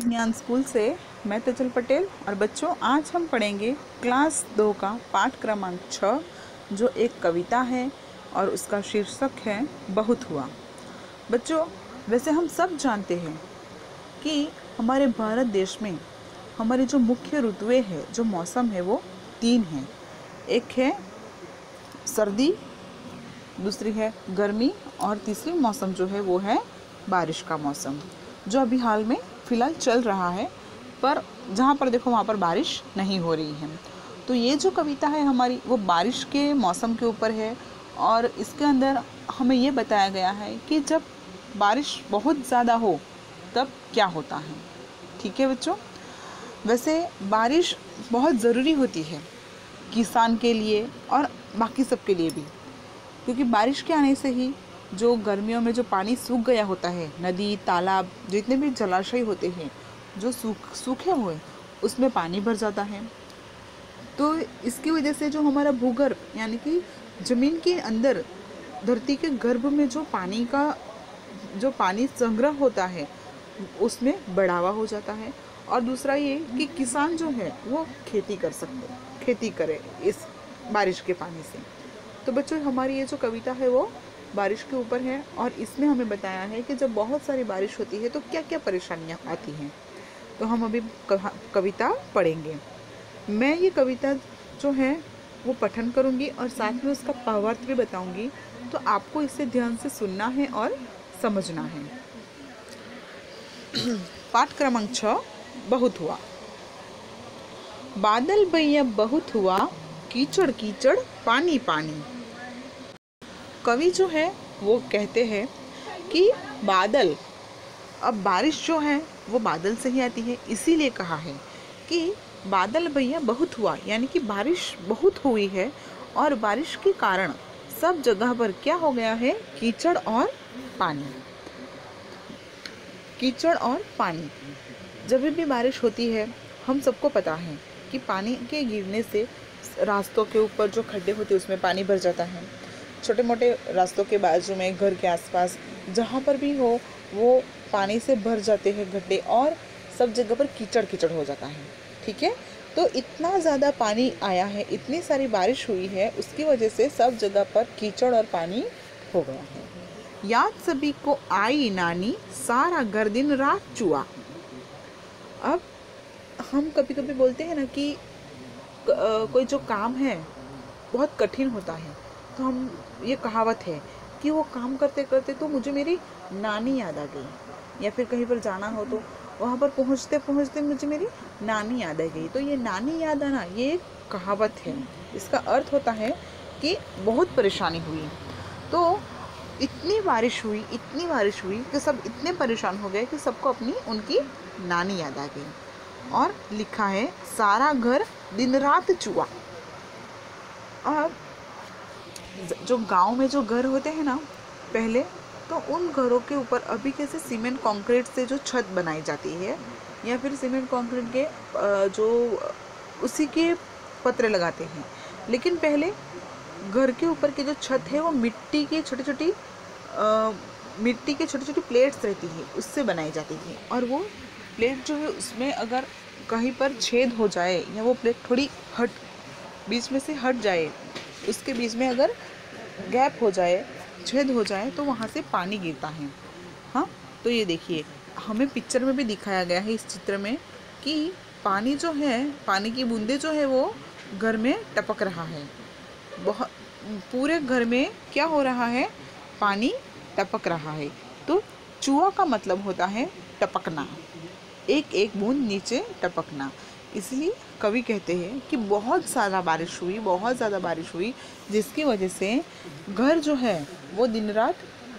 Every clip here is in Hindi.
ज्ञान स्कूल से मैं तेजल पटेल। और बच्चों, आज हम पढ़ेंगे क्लास 2 का पाठ क्रमांक 6, जो एक कविता है और उसका शीर्षक है बहुत हुआ। बच्चों, वैसे हम सब जानते हैं कि हमारे भारत देश में हमारी जो मुख्य ऋतुएं हैं, जो मौसम है, वो 3 हैं। एक है सर्दी, दूसरी है गर्मी और तीसरी मौसम जो है वो है बारिश का मौसम, जो अभी हाल में फ़िलहाल चल रहा है। पर जहाँ पर देखो वहाँ पर बारिश नहीं हो रही है। तो ये जो कविता है हमारी, वो बारिश के मौसम के ऊपर है। और इसके अंदर हमें ये बताया गया है कि जब बारिश बहुत ज़्यादा हो तब क्या होता है। ठीक है बच्चों, वैसे बारिश बहुत ज़रूरी होती है किसान के लिए और बाकी सब के लिए भी, क्योंकि बारिश के आने से ही जो गर्मियों में जो पानी सूख गया होता है, नदी तालाब जितने भी जलाशय होते हैं जो सूखे हुए, उसमें पानी भर जाता है। तो इसकी वजह से जो हमारा भूगर्भ यानी कि ज़मीन के अंदर, धरती के गर्भ में जो पानी संग्रह होता है, उसमें बढ़ावा हो जाता है। और दूसरा ये कि किसान जो है वो खेती करे इस बारिश के पानी से। तो बच्चों, हमारी ये जो कविता है वो बारिश के ऊपर है और इसमें हमें बताया है कि जब बहुत सारी बारिश होती है तो क्या क्या परेशानियां आती हैं। तो हम अभी कविता पढ़ेंगे। मैं ये कविता जो है वो पठन करूंगी और साथ में उसका भावार्थ भी बताऊंगी। तो आपको इसे ध्यान से सुनना है और समझना है। पाठ क्रमांक 6, बहुत हुआ। बादल भैया बहुत हुआ, कीचड़ कीचड़ पानी पानी। कवि जो है वो कहते हैं कि बादल, अब बारिश जो है वो बादल से ही आती है, इसीलिए कहा है कि बादल भैया बहुत हुआ, यानी कि बारिश बहुत हुई है। और बारिश के कारण सब जगह पर क्या हो गया है, कीचड़ और पानी। कीचड़ और पानी, जब भी बारिश होती है हम सबको पता है कि पानी के गिरने से रास्तों के ऊपर जो खड्डे होते हैं उसमें पानी भर जाता है। छोटे मोटे रास्तों के बाजू में, घर के आसपास जहाँ पर भी हो, वो पानी से भर जाते हैं गड्ढे और सब जगह पर कीचड़ कीचड़ हो जाता है। ठीक है, तो इतना ज़्यादा पानी आया है, इतनी सारी बारिश हुई है, उसकी वजह से सब जगह पर कीचड़ और पानी हो गया है। याद सभी को आई नानी, सारा घर दिन रात चुआ। अब हम कभी कभी बोलते हैं ना कि कोई जो काम है बहुत कठिन होता है, तो हम, ये कहावत है कि वो काम करते करते तो मुझे मेरी नानी याद आ गई, या फिर कहीं पर जाना हो तो वहाँ पर पहुँचते पहुँचते मुझे मेरी नानी याद आ गई। तो ये नानी याद आना, ये एक कहावत है। इसका अर्थ होता है कि बहुत परेशानी हुई। तो इतनी बारिश हुई कि सब इतने परेशान हो गए कि सबको अपनी उनकी नानी याद आ गई। और लिखा है, सारा घर दिन रात चुआ। अब जो गांव में जो घर होते हैं ना पहले, तो उन घरों के ऊपर अभी कैसे सीमेंट कंक्रीट से जो छत बनाई जाती है, या फिर सीमेंट कंक्रीट के जो उसी के पत्रे लगाते हैं। लेकिन पहले घर के ऊपर की जो छत है वो मिट्टी की छोटी छोटी प्लेट्स रहती है, उससे बनाई जाती है। और वो प्लेट जो है उसमें अगर कहीं पर छेद हो जाए या वो प्लेट थोड़ी बीच में से हट जाए, उसके बीच में अगर गैप हो जाए, छेद हो जाए, तो वहाँ से पानी गिरता है। हाँ, तो ये देखिए, हमें पिक्चर में भी दिखाया गया है इस चित्र में कि पानी जो है, पानी की बूंदे जो है वो घर में टपक रहा है। बहुत पूरे घर में क्या हो रहा है, पानी टपक रहा है। तो चुआ का मतलब होता है टपकना, एक एक बूंद नीचे टपकना। इसलिए कवि कहते हैं कि बहुत ज़्यादा बारिश हुई, जिसकी वजह से घर जो है वो दिन रात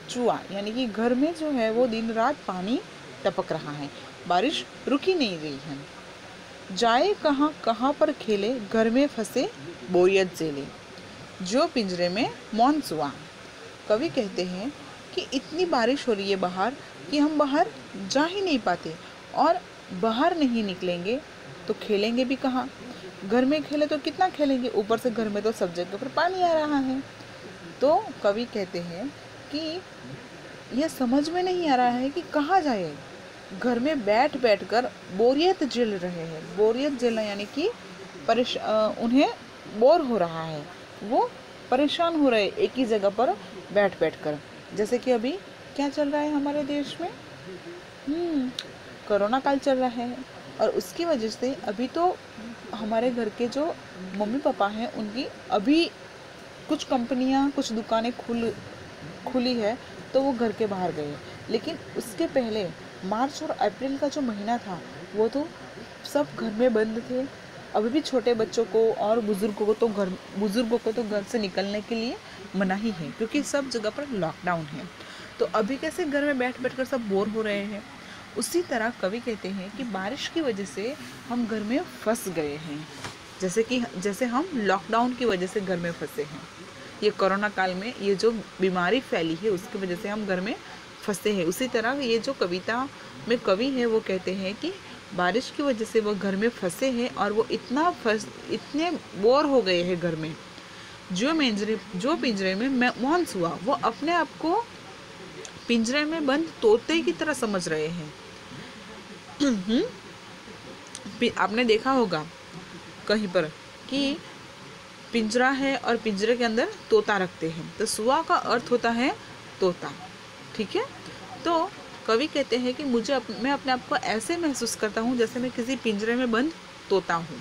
चुआ, यानी कि घर में जो है वो दिन रात पानी टपक रहा है, बारिश रुकी नहीं गई है। जाए कहाँ कहाँ पर खेले, घर में फंसे बोरियत झेले, जो पिंजरे में मौन सुआ। कवि कहते हैं कि इतनी बारिश हो रही है बाहर कि हम बाहर जा ही नहीं पाते, और बाहर नहीं निकलेंगे तो खेलेंगे भी कहाँ। घर में खेले तो कितना खेलेंगे, ऊपर से घर में तो सब जगह पर पानी आ रहा है। तो कवि कहते हैं कि यह समझ में नहीं आ रहा है कि कहाँ जाए, घर में बैठ बैठ कर बोरियत झेल रहे हैं। बोरियत झेलना यानी कि उन्हें बोर हो रहा है, वो परेशान हो रहे एक ही जगह पर बैठ बैठ कर। जैसे कि अभी क्या चल रहा है हमारे देश में, कोरोना काल चल रहा है, और उसकी वजह से अभी तो हमारे घर के जो मम्मी पापा हैं उनकी अभी कुछ कंपनियां, कुछ दुकानें खुली है, तो वो घर के बाहर गए। लेकिन उसके पहले मार्च और अप्रैल का जो महीना था वो तो सब घर में बंद थे। अभी भी छोटे बच्चों को और बुजुर्गों को तो घर से निकलने के लिए मना ही है, क्योंकि सब जगह पर लॉकडाउन है। तो अभी कैसे घर में बैठ बैठ कर सब बोर हो रहे हैं। उसी तरह कवि कहते हैं कि बारिश की वजह से हम घर में फंस गए हैं, जैसे हम लॉकडाउन की वजह से घर में फंसे हैं। ये कोरोना काल में ये जो बीमारी फैली है उसकी वजह से हम घर में फंसे हैं। उसी तरह ये जो कविता में कवि है वो कहते हैं कि बारिश की वजह से वो घर में फंसे हैं और वो इतने बोर हो गए हैं घर में। जो पिंजरे में मौन हुआ, वो अपने आप को पिंजरे में बंद तोते की तरह समझ रहे हैं। आपने देखा होगा कहीं पर कि पिंजरा है और पिंजरे के अंदर तोता रखते हैं, तो सुआ का अर्थ होता है तोता। ठीक है, तो कवि कहते हैं कि मैं अपने आप को ऐसे महसूस करता हूँ जैसे मैं किसी पिंजरे में बंद तोता हूँ।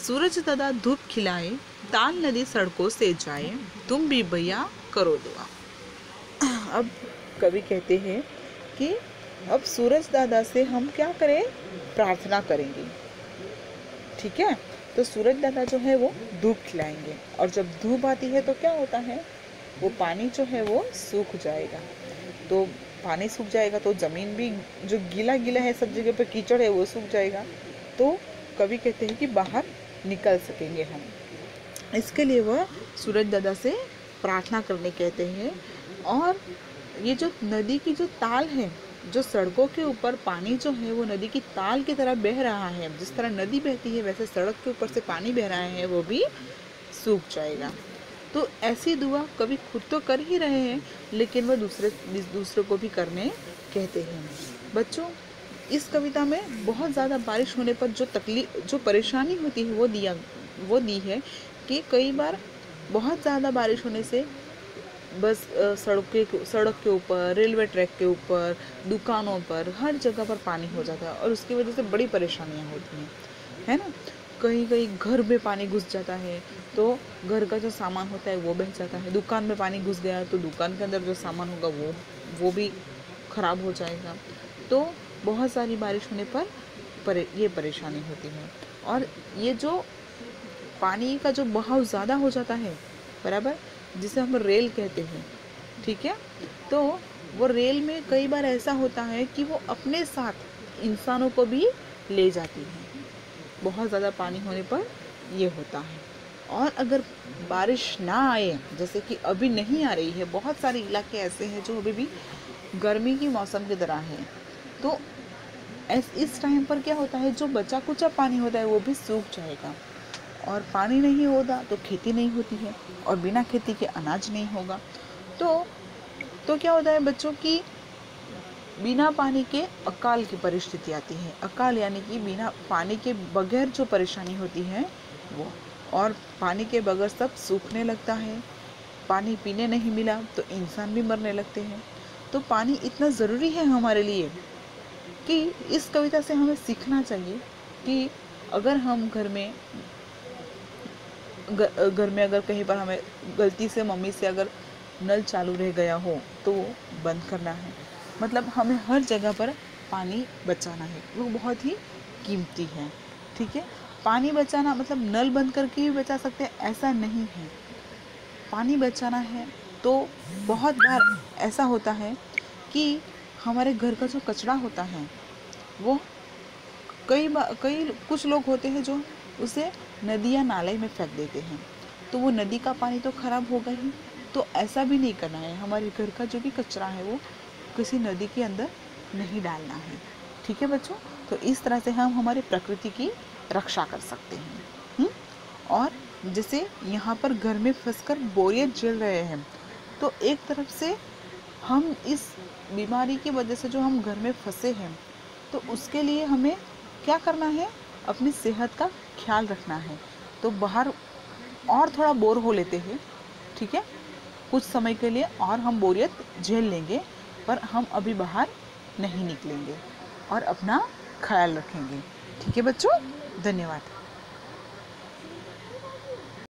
सूरज दादा धूप खिलाए, ताल नदी सड़कों से जाए, तुम भी भैया करो दुआ। अब कवि कहते हैं कि अब सूरज दादा से हम क्या करें, प्रार्थना करेंगे। ठीक है, तो सूरज दादा जो है वो धूप खिलाएंगे, और जब धूप आती है तो क्या होता है, वो पानी जो है वो सूख जाएगा। तो पानी सूख जाएगा तो ज़मीन भी जो गीला है, सब जगह पे कीचड़ है, वो सूख जाएगा। तो कवि कहते हैं कि बाहर निकल सकेंगे हम। इसके लिए वह सूरज दादा से प्रार्थना करने कहते हैं। और ये जो नदी की जो ताल है, जो सड़कों के ऊपर पानी जो है वो नदी की ताल की तरह बह रहा है, जिस तरह नदी बहती है वैसे सड़क के ऊपर से पानी बह रहा है, वो भी सूख जाएगा। तो ऐसी दुआ कभी खुद तो कर ही रहे हैं, लेकिन वह दूसरों को भी करने कहते हैं। बच्चों, इस कविता में बहुत ज़्यादा बारिश होने पर जो परेशानी होती है वो दी है कि कई बार बहुत ज़्यादा बारिश होने से बस सड़क के ऊपर, रेलवे ट्रैक के ऊपर, दुकानों पर, हर जगह पर पानी हो जाता है, और उसकी वजह से बड़ी परेशानियां होती हैं, है ना। कहीं घर में पानी घुस जाता है तो घर का जो सामान होता है वो बह जाता है। दुकान में पानी घुस गया तो दुकान के अंदर जो सामान होगा वो भी ख़राब हो जाएगा। तो बहुत सारी बारिश होने पर ये परेशानी होती है। और ये जो पानी का जो बहाव ज़्यादा हो जाता है, बराबर, जिसे हम रेल कहते हैं, ठीक है, तो वो रेल में कई बार ऐसा होता है कि वो अपने साथ इंसानों को भी ले जाती है। बहुत ज़्यादा पानी होने पर ये होता है। और अगर बारिश ना आए, जैसे कि अभी नहीं आ रही है, बहुत सारे इलाके ऐसे हैं जो अभी भी गर्मी की मौसम की तरह है, तो इस टाइम पर क्या होता है, जो बचा कुचा पानी होता है वो भी सूख जाएगा। और पानी नहीं होगा तो खेती नहीं होती है, और बिना खेती के अनाज नहीं होगा। तो क्या होता है बच्चों की, बिना पानी के अकाल की परिस्थिति आती है। अकाल यानी कि बिना पानी के बगैर जो परेशानी होती है वो, और पानी के बगैर सब सूखने लगता है। पानी पीने नहीं मिला तो इंसान भी मरने लगते हैं। तो पानी इतना ज़रूरी है हमारे लिए कि इस कविता से हमें सीखना चाहिए कि अगर हम घर में अगर कहीं पर हमें गलती से मम्मी से अगर नल चालू रह गया हो तो वो बंद करना है। मतलब हमें हर जगह पर पानी बचाना है, वो बहुत ही कीमती है। ठीक है, पानी बचाना मतलब नल बंद करके भी बचा सकते हैं ऐसा नहीं है। पानी बचाना है तो बहुत बार ऐसा होता है कि हमारे घर का जो कचरा होता है वो कुछ लोग होते हैं जो उसे नदी या नाले में फेंक देते हैं, तो वो नदी का पानी तो खराब होगा ही। तो ऐसा भी नहीं करना है, हमारे घर का जो भी कचरा है वो किसी नदी के अंदर नहीं डालना है। ठीक है बच्चों, तो इस तरह से हम हमारी प्रकृति की रक्षा कर सकते हैं। और जैसे यहाँ पर घर में फंसकर बोरियत झेल रहे हैं, तो एक तरफ से हम इस बीमारी की वजह से जो हम घर में फंसे हैं तो उसके लिए हमें क्या करना है, अपनी सेहत का ख्याल रखना है। तो बाहर और थोड़ा बोर हो लेते हैं, ठीक है, कुछ समय के लिए और हम बोरियत झेल लेंगे, पर हम अभी बाहर नहीं निकलेंगे और अपना ख्याल रखेंगे। ठीक है बच्चों, धन्यवाद।